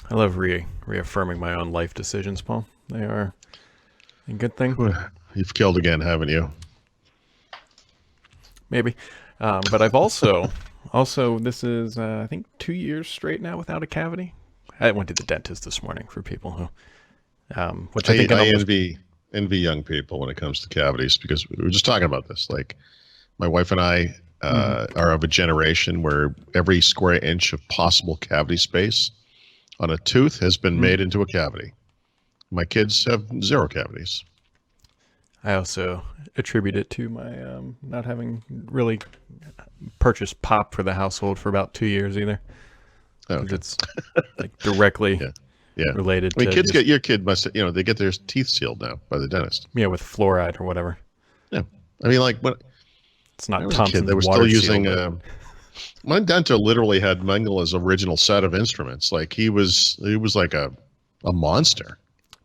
I love reaffirming my own life decisions, Paul. They are a good thing. You've killed again, haven't you? Maybe. But I've also this is I think 2 years straight now without a cavity. I went to the dentist this morning for people who, which I think I envy young people when it comes to cavities, because we were just talking about this. Like, my wife and I are of a generation where every square inch of possible cavity space on a tooth has been made into a cavity. My kids have zero cavities. I also attribute it to my not having really purchased pop for the household for about 2 years either. Okay. It's like directly related. I mean, to kids get your kid must they get their teeth sealed now by the dentist. Yeah, with fluoride or whatever. Yeah, I mean, like, when It's not I was Thompson's a kid, they were water still seal, using. My dentist literally had Mengele's original set of instruments. Like, he was like a monster.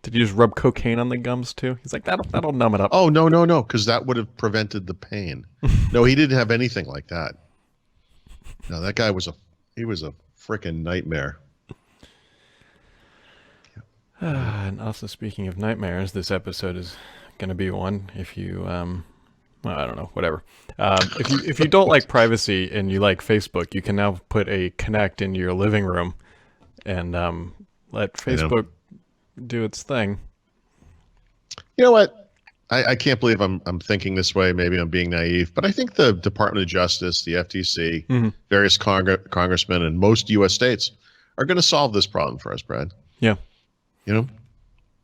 Did you just rub cocaine on the gums too? He's like, that'll numb it up. Oh, no, because that would have prevented the pain. No, he didn't have anything like that. No, that guy was a freaking nightmare. And also, speaking of nightmares, this episode is going to be one. If you, well, I don't know, whatever. If you don't like privacy and you like Facebook, you can now put a Connect in your living room and let Facebook do its thing. You know what? I can't believe I'm thinking this way. Maybe I'm being naive, but I think the Department of Justice, the FTC, various congressmen, and most U.S. states are going to solve this problem for us, Brad. Yeah. You know,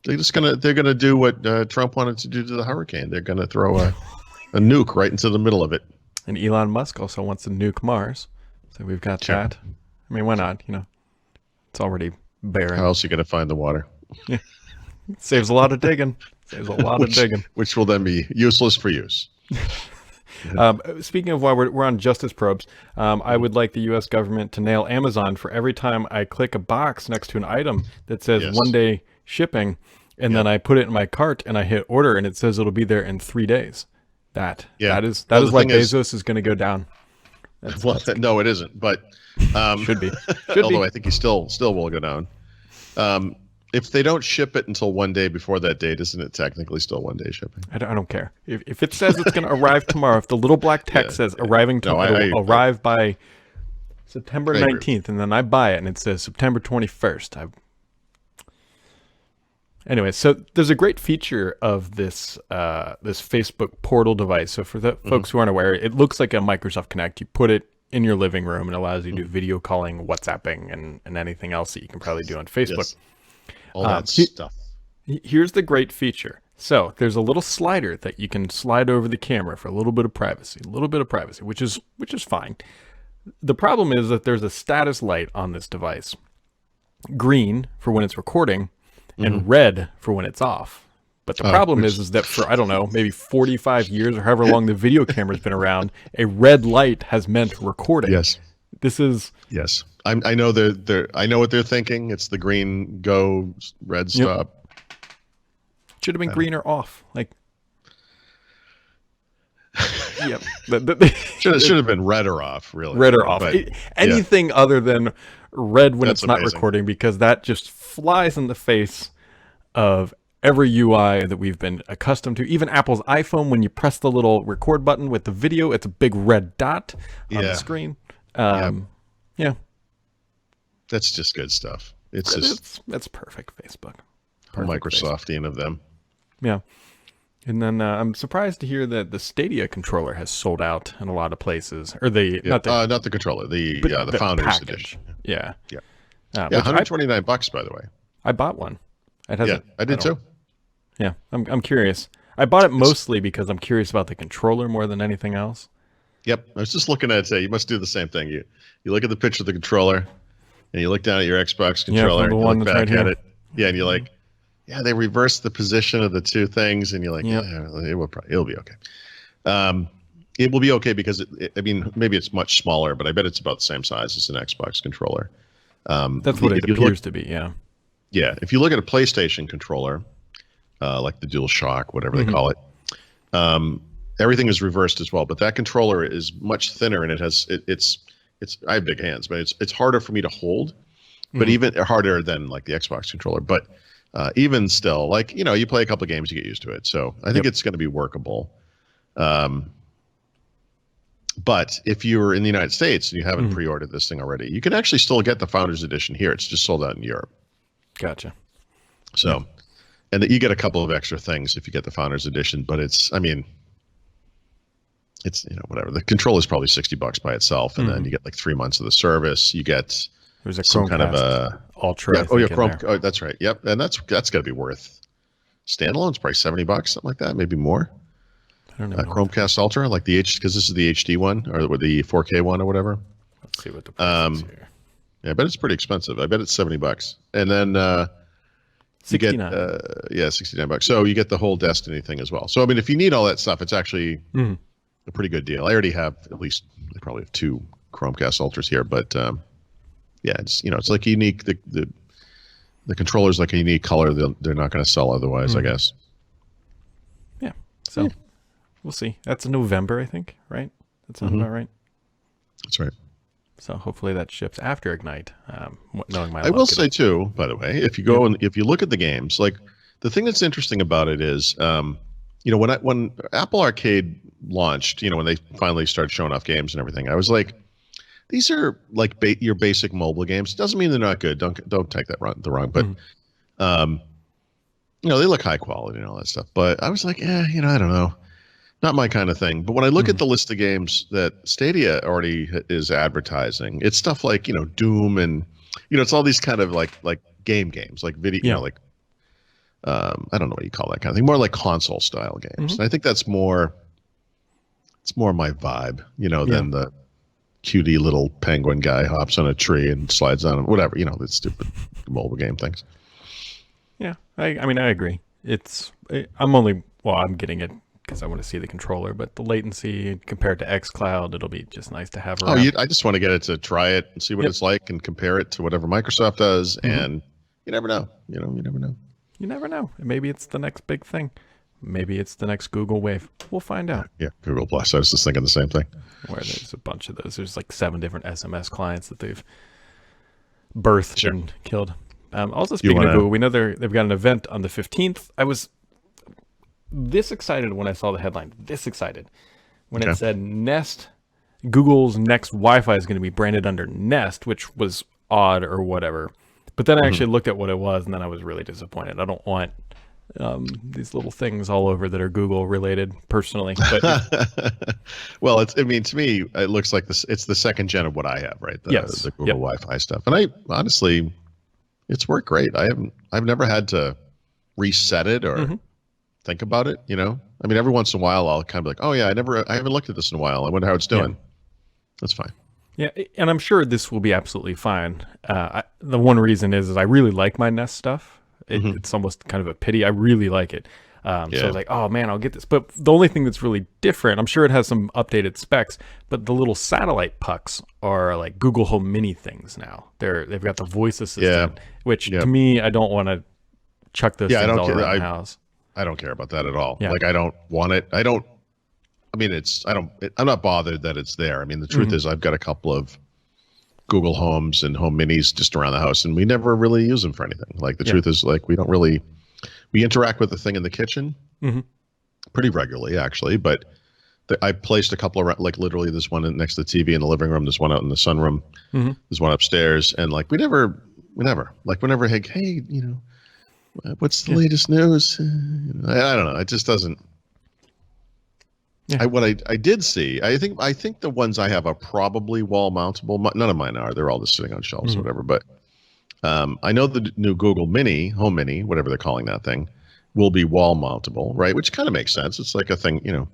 they're gonna do what Trump wanted to do to the hurricane. They're gonna throw a nuke right into the middle of it. And Elon Musk also wants to nuke Mars, so we've got that. I mean, why not? It's already barren. How else are you gonna find the water? Yeah. Saves a lot of digging. Which will then be useless for use. Speaking of why we're on justice probes, I would like the U.S. government to nail Amazon for every time I click a box next to an item that says 1-day shipping, and then I put it in my cart and I hit order and it says it'll be there in 3 days. That is why Bezos is going to go down. No, it isn't, but should be. Although I think he still will go down. If they don't ship it until 1 day before that date, isn't it technically still 1 day shipping? I don't care. If it says it's going to arrive tomorrow, if the little black text says arriving tomorrow, it'll arrive by September 19th, and then I buy it and it says September 21st. Anyway, so there's a great feature of this this Facebook portal device. So for the folks who aren't aware, it looks like a Microsoft Connect. You put it in your living room and it allows you to do video calling, WhatsApping, and anything else that you can probably do on Facebook. Yes. All that stuff. Here's the great feature. So there's a little slider that you can slide over the camera for a little bit of privacy, which is fine. The problem is that there's a status light on this device. Green for when it's recording and red for when it's off. But the problem is that for, I don't know, maybe 45 years or however long the video camera's been around, a red light has meant recording. Yes. This is... Yes. I know I know what they're thinking. It's the green go, red stop. Should have been green or off. Like, yep. Should have been red or off, really. Red or off. Anything other than red when it's not recording, because that just flies in the face of every UI that we've been accustomed to. Even Apple's iPhone, when you press the little record button with the video, it's a big red dot on the screen. Yeah. That's just good stuff. That's perfect Facebook. Microsoftian of them. Yeah. And then I'm surprised to hear that the Stadia controller has sold out in a lot of places. Or not the controller, the Founders package. Edition. Yeah. Yeah. $129, by the way. I bought one. It hasn't. Yeah, I did too. Yeah, I'm curious. I bought it mostly because I'm curious about the controller more than anything else. Yep, I was just looking at it. You must do the same thing. You look at the picture of the controller, and you look down at your Xbox controller, and you look back at it. Yeah, and you're like, they reversed the position of the two things, and you're like, it'll be okay. It will be okay because maybe it's much smaller, but I bet it's about the same size as an Xbox controller. That's what it appears to be. Yeah. Yeah, if you look at a PlayStation controller, like the DualShock, whatever they call it, everything is reversed as well. But that controller is much thinner, and it's I have big hands, but it's harder for me to hold. but even harder than like the Xbox controller. But even still, like, you play a couple of games, you get used to it. So I think it's going to be workable. But if you're in the United States and you haven't pre-ordered this thing already, you can actually still get the Founders Edition here. It's just sold out in Europe. Gotcha. So, and you get a couple of extra things if you get the Founders Edition, but it's whatever. The controller is probably $60 by itself, and then you get like 3 months of the service. You get there's some kind of a Ultra. Chrome. Oh, that's right. Yep, and that's got to be worth standalone. It's probably $70, something like that, maybe more. I don't know. Chromecast Ultra, like because this is the HD one or the 4K one or whatever. Let's see what the price is here. Yeah, I bet it's pretty expensive. I bet it's $70, and then you get $69. So you get the whole Destiny thing as well. So I mean, if you need all that stuff, it's actually a pretty good deal. I already have I probably have 2 Chromecast Ultras here, but it's like unique. The controller's like a unique color. They're not going to sell otherwise, I guess. Yeah. So. We'll see. That's in November, I think, right? That sounds about right. That's right. So hopefully that ships after Ignite. Knowing my I will say too, by the way, if you go and if you look at the games, like the thing that's interesting about it is, when Apple Arcade launched, when they finally started showing off games and everything, I was like, these are like your basic mobile games. Doesn't mean they're not good. Don't take that the wrong. But they look high quality and all that stuff. But I was like, I don't know. Not my kind of thing. But when I look at the list of games that Stadia already is advertising, it's stuff like, Doom and, it's all these kind of like games, like video, I don't know what you call that kind of thing, more like console style games. And I think it's more my vibe, than the cutie little penguin guy hops on a tree and slides on it, whatever, the stupid mobile game things. Yeah. I agree. I'm getting it because I want to see the controller, but the latency compared to xCloud, it'll be just nice to have around. I just want to get it to try it and see what it's like and compare it to whatever Microsoft does. And you never know. You never know. You never know. Maybe it's the next big thing. Maybe it's the next Google Wave. We'll find out. Yeah, Google Plus. I was just thinking the same thing. Where there's a bunch of those. There's like 7 different SMS clients that they've birthed and killed. Also, speaking of Google, we know they've got an event on the 15th. I was this excited when I saw the headline. This excited when it said Nest, Google's next Wi-Fi is going to be branded under Nest, which was odd or whatever. But then I actually looked at what it was, and then I was really disappointed. I don't want these little things all over that are Google related personally. But well, to me, it looks like it's the second gen of what I have, right? The Google Wi-Fi stuff. And I honestly, it's worked great. I've never had to reset it or think about it. I mean, every once in a while I'll kind of be like, oh yeah, I haven't looked at this in a while. I wonder how it's doing. Yeah. That's fine. Yeah, and I'm sure this will be absolutely fine. The one reason is I really like my Nest stuff. It's almost kind of a pity. I really like it. So I was like, oh man, I'll get this. But the only thing that's really different, I'm sure it has some updated specs, but the little satellite pucks are like Google Home Mini things now. They've got the voice assistant, which to me, I don't want to chuck those things all around the house. I don't care about that at all. Yeah. Like, I don't want it. I'm not bothered that it's there. I mean, the truth is I've got a couple of Google Homes and Home Minis just around the house, and we never really use them for anything. Like, the truth is, like, we interact with the thing in the kitchen pretty regularly, actually, but I placed a couple of, like, literally this one next to the TV in the living room, this one out in the sunroom, there's one upstairs, and like, we never, hey, what's the latest news? I don't know. It just doesn't. Yeah. What I did see, I think the ones I have are probably wall mountable. None of mine are. They're all just sitting on shelves or whatever. But I know the new Google Mini, Home Mini, whatever they're calling that thing, will be wall mountable, right? Which kind of makes sense. It's like a thing, you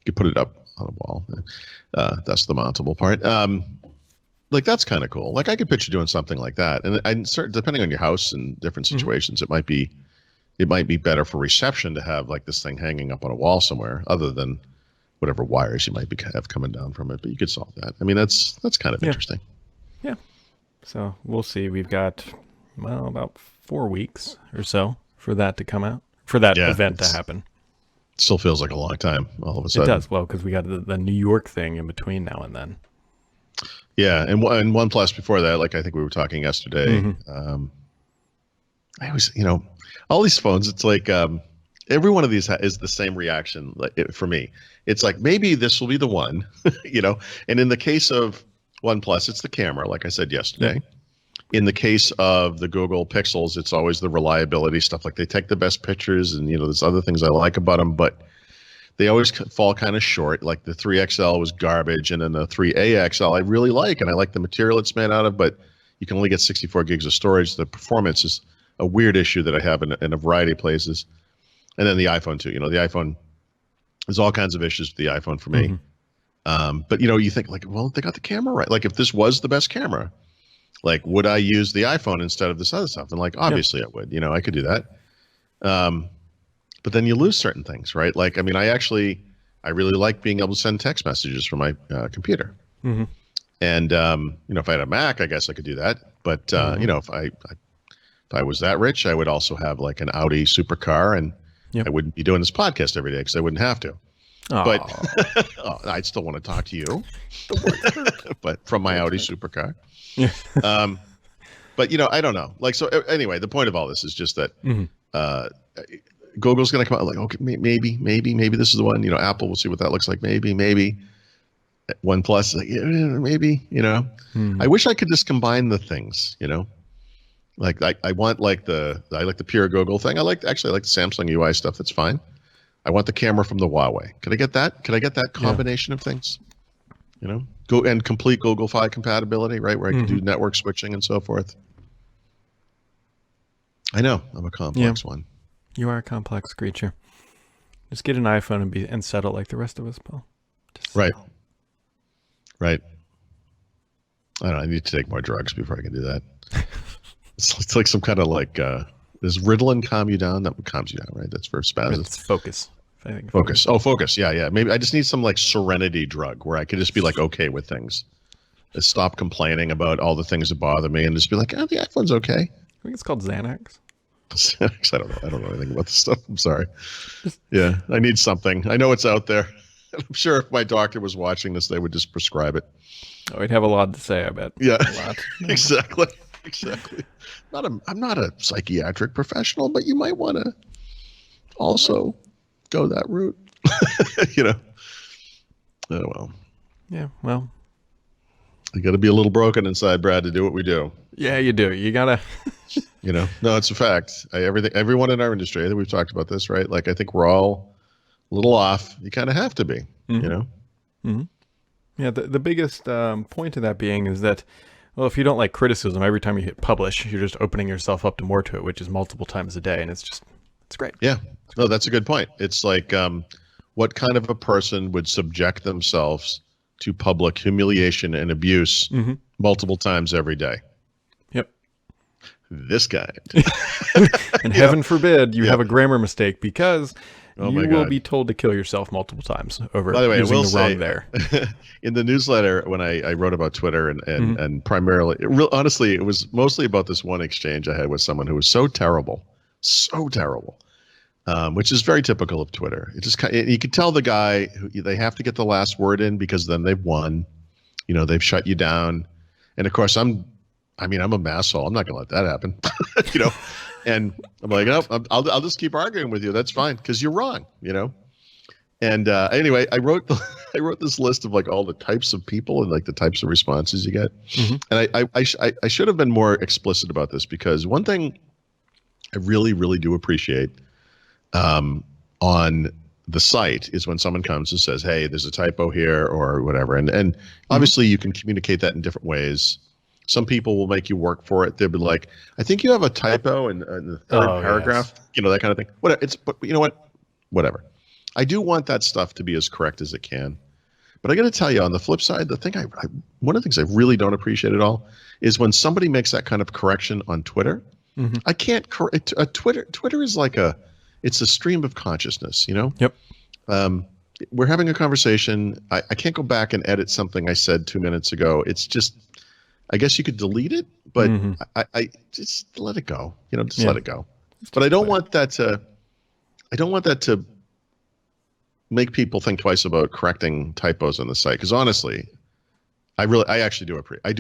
could put it up on a wall. That's the mountable part. Like, that's kind of cool. Like, I could picture doing something like that. And depending on your house and different situations, it might be better for reception to have like this thing hanging up on a wall somewhere, other than whatever wires you might have coming down from it. But you could solve that. I mean, that's kind of interesting. Yeah. So we'll see. We've got about 4 weeks or so for that to come out, for that event to happen. It still feels like a long time all of a sudden. It does. Well, because we got the New York thing in between now and then. Yeah, and OnePlus before that, like I think we were talking yesterday. I always, all these phones. It's like every one of these is the same reaction. Like for me, it's like maybe this will be the one, And in the case of OnePlus, it's the camera, like I said yesterday. Yeah. In the case of the Google Pixels, it's always the reliability stuff. Like they take the best pictures, and there's other things I like about them, but they always fall kind of short. Like the 3XL was garbage, and then the 3AXL I really like, and I like the material it's made out of, but you can only get 64 gigs of storage. The performance is a weird issue that I have in a variety of places. And then the iPhone too. The iPhone, there's all kinds of issues with the iPhone for me. But you think like, well, they got the camera right. Like if this was the best camera, like would I use the iPhone instead of this other stuff? And like obviously I would. I could do that. But then you lose certain things, right? Like I really like being able to send text messages from my computer. And if I had a Mac, I guess I could do that. But if I was that rich, I would also have like an Audi supercar, and I wouldn't be doing this podcast every day because I wouldn't have to. Aww. But I'd still want to talk to you, but from my Audi supercar. Yeah. But I don't know. Like so. Anyway, the point of all this is just that Google's going to come out like, okay, maybe this is the one. Apple, we'll see what that looks like. Maybe. OnePlus, like, maybe. I wish I could just combine the things. Like I want I like the pure Google thing. I like the Samsung UI stuff. That's fine. I want the camera from the Huawei. Could I get that? Could I get that combination of things? Go and complete Google Fi compatibility, right? Where I can do network switching and so forth. I know I'm a complex one. You are a complex creature. Just get an iPhone and settle like the rest of us, Paul. Right. I don't know. I need to take more drugs before I can do that. It's like some kind of like, does Ritalin calm you down? That calms you down, right? That's for spasms. It's focus. I think focus. Oh, focus. Yeah. Maybe I just need some like serenity drug where I could just be like okay with things. Just stop complaining about all the things that bother me and just be like, oh, the iPhone's okay. I think it's called Xanax. Xanax. I don't know. I don't know anything about this stuff. I'm sorry. Yeah, I need something. I know it's out there. I'm sure if my doctor was watching this, they would just prescribe it. Oh, he'd have a lot to say, I bet. Yeah, exactly. I'm not a psychiatric professional, but you might want to also go that route. Oh well. Yeah, well. You got to be a little broken inside, Brad, to do what we do. Yeah, you do. You gotta. No, it's a fact. Everyone in our industry, I think we've talked about this, right? Like I think we're all a little off. You kind of have to be, Yeah, the biggest point of that being is that, well, if you don't like criticism, every time you hit publish, you're just opening yourself up to more to it, which is multiple times a day, and it's great. Yeah, no, that's a good point. It's like, what kind of a person would subject themselves to public humiliation and abuse multiple times every day? Yep. This guy. And heaven forbid you have a grammar mistake, because you will be told to kill yourself multiple times over By the way, using I will the say, wrong there. In the newsletter, when I wrote about Twitter and primarily, honestly, it was mostly about this one exchange I had with someone who was so terrible, which is very typical of Twitter. It just you could tell the guy they have to get the last word in because then they've won. They've shut you down, and of course I'm a masshole. I'm not going to let that happen. And I'm like, oh, I'll just keep arguing with you. That's fine because you're wrong. And anyway, I wrote this list of like all the types of people and like the types of responses you get. And I should have been more explicit about this, because one thing I really, really do appreciate on the site is when someone comes and says, hey, there's a typo here or whatever. And obviously you can communicate that in different ways. Some people will make you work for it. They'll be like, I think you have a typo in the third paragraph, that kind of thing. But you know what? Whatever. I do want that stuff to be as correct as it can. But I got to tell you, on the flip side, one of the things I really don't appreciate at all is when somebody makes that kind of correction on Twitter. I can't correct Twitter is like it's a stream of consciousness, Yep. We're having a conversation. I can't go back and edit something I said 2 minutes ago. It's just, I guess you could delete it, but I just let it go. Let it go. But I don't want that to make people think twice about correcting typos on the site. Because honestly, I actually do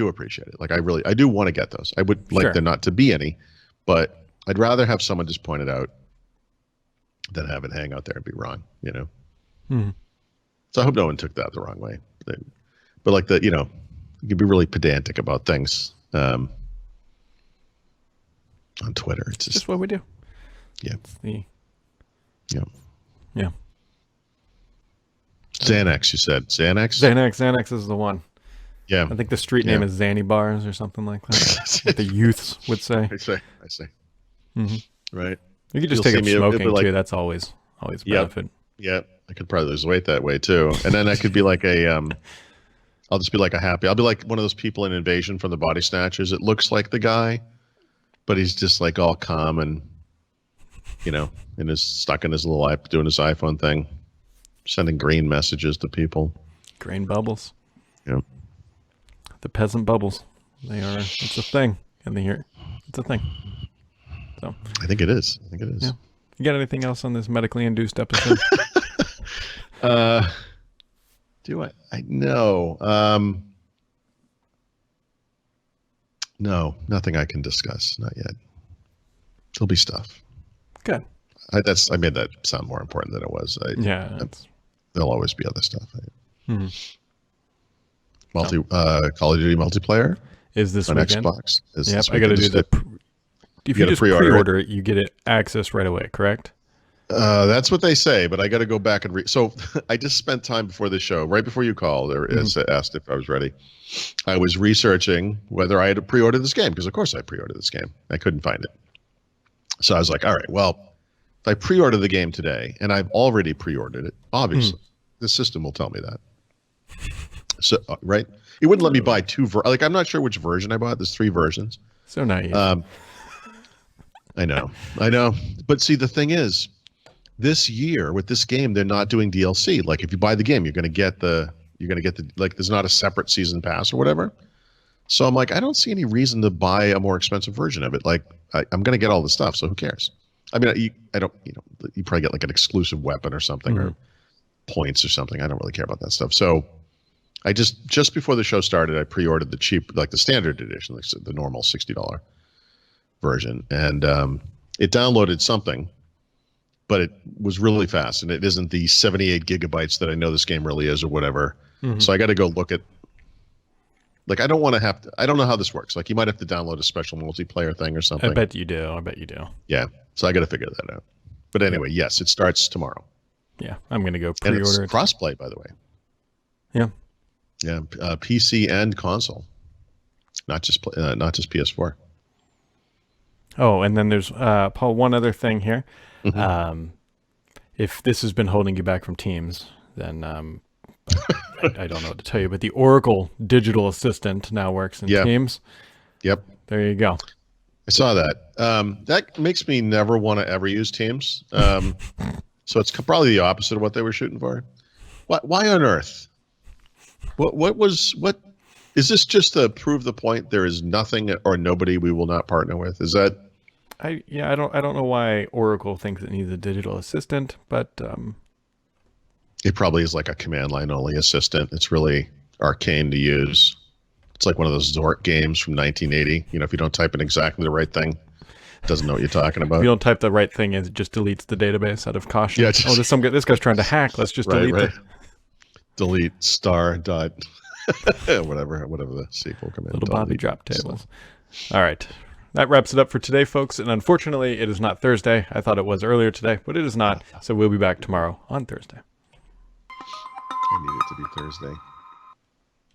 appreciate it. Like I do want to get those. I would like there not to be any, but I'd rather have someone just point it out than have it hang out there and be wrong, you know? Mm-hmm. So I hope no one took that the wrong way. But like you could be really pedantic about things on Twitter. It's just what we do. Yeah. Yeah. Xanax, you said. Xanax is the one. Yeah. I think the street name is Zanny Bars or something like that. What the youths would say. I say. Mm-hmm. Right. You could just take up smoking too. That's always a benefit. Yeah. I could probably lose weight that way too. And then I could be like I'll just be like I'll be like one of those people in Invasion from the Body Snatchers. It looks like the guy, but he's just like all calm and, stuck in his little life doing his iPhone thing, sending green messages to people. Green bubbles. Yeah. The peasant bubbles. It's a thing in the year. It's a thing. So I think it is. Yeah. You got anything else on this medically induced episode? Do I? No. No, nothing I can discuss. Not yet. There'll be stuff. Good. I made that sound more important than it was. There'll always be other stuff. Mm-hmm. Call of Duty multiplayer is this on weekend? Xbox. Yep, I got to do that. If you just pre-order it, you get it access right away. Correct? That's what they say, but I got to go back and So I just spent time before the show, right before you called or asked if I was ready. I was researching whether I had to pre-order this game because, of course, I pre-ordered this game. I couldn't find it. So I was like, all right, well, if I pre-order the game today, and I've already pre-ordered it, obviously, the system will tell me that. So, right? It wouldn't let me buy I'm not sure which version I bought. There's 3 versions. So naive. I know. But see, the thing is, this year with this game, they're not doing DLC. Like if you buy the game, you're going to get there's not a separate season pass or whatever. So I'm like, I don't see any reason to buy a more expensive version of it. Like I'm going to get all the stuff. So who cares? I mean, you probably get like an exclusive weapon or something or points or something. I don't really care about that stuff. So I just before the show started, I pre-ordered the cheap, like the standard edition, like the normal $60 version. And it downloaded something, but it was really fast, and it isn't the 78 gigabytes that I know this game really is or whatever. So I got to go look at, like, I don't know how this works. Like, you might have to download a special multiplayer thing or something. I bet you do. Yeah. So I got to figure that out. But anyway, yes, it starts tomorrow. Yeah. I'm going to go pre-order it. Crossplay, by the way. Yeah. Yeah. PC and console. Not just PS4. Oh, and then there's, Paul, one other thing here. If this has been holding you back from Teams, then I don't know what to tell you, but the Oracle digital assistant now works in Teams. Yep. There you go. I saw that. That makes me never want to ever use Teams. So it's probably the opposite of what they were shooting for. Why on earth? What is this just to prove the point there is nothing or nobody we will not partner with? Is that? I don't know why Oracle thinks it needs a digital assistant, but it probably is like a command line only assistant. It's really arcane to use. It's like one of those Zork games from 1980. If you don't type in exactly the right thing, it doesn't know what you're talking about. If you don't type the right thing, it just deletes the database out of caution. Yeah, this guy's trying to hack. Let's just delete it. Delete star dot whatever the SQL command. Little Bobby drop tables. All right. That wraps it up for today, folks. And unfortunately, it is not Thursday. I thought it was earlier today, but it is not. So we'll be back tomorrow on Thursday. I need it to be Thursday.